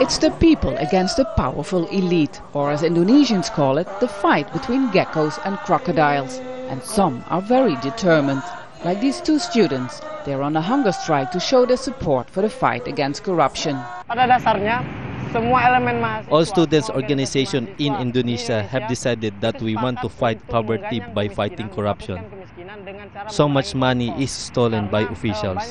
It's the people against the powerful elite, or as Indonesians call it, the fight between geckos and crocodiles. And some are very determined. Like these two students, they're on a hunger strike to show their support for the fight against corruption. All students' organizations in Indonesia have decided that we want to fight poverty by fighting corruption. So much money is stolen by officials.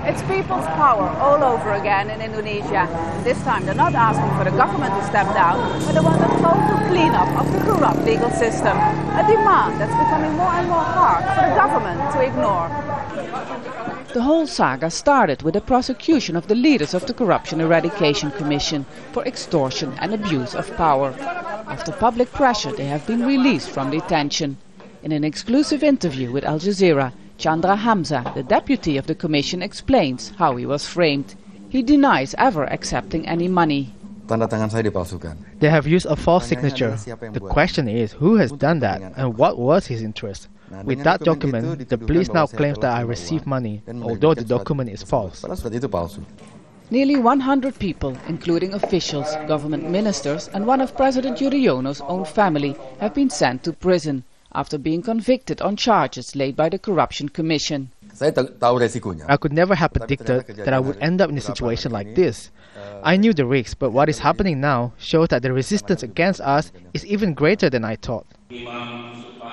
It's people's power all over again in Indonesia. This time they're not asking for the government to step down, but they want a total cleanup of the corrupt legal system. A demand that's becoming more and more hard for the government to ignore. The whole saga started with the prosecution of the leaders of the Corruption Eradication Commission for extortion and abuse of power. After public pressure, they have been released from detention. In an exclusive interview with Al Jazeera, Chandra Hamzah, the deputy of the commission, explains how he was framed. He denies ever accepting any money. They have used a false signature. The question is, who has done that and what was his interest? With that document, the police now claims that I received money, although the document is false. Nearly 100 people, including officials, government ministers and one of President Yudhoyono's own family, have been sent to prison after being convicted on charges laid by the Corruption Commission. I could never have predicted that I would end up in a situation like this. I knew the risks, but what is happening now shows that the resistance against us is even greater than I thought.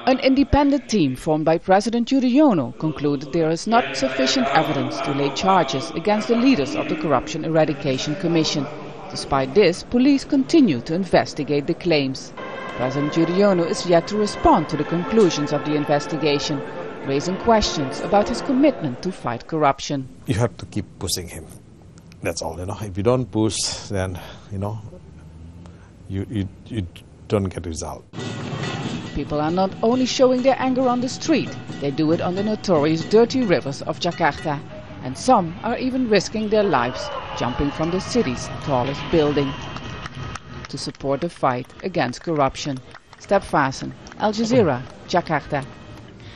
An independent team formed by President Yudhoyono concluded there is not sufficient evidence to lay charges against the leaders of the Corruption Eradication Commission. Despite this, police continue to investigate the claims. President Yudhoyono is yet to respond to the conclusions of the investigation, raising questions about his commitment to fight corruption. You have to keep pushing him. That's all, If you don't push, then, you don't get result. People are not only showing their anger on the street, they do it on the notorious dirty rivers of Jakarta. And some are even risking their lives, jumping from the city's tallest building to support the fight against corruption. Vaessen, Al Jazeera, Jakarta.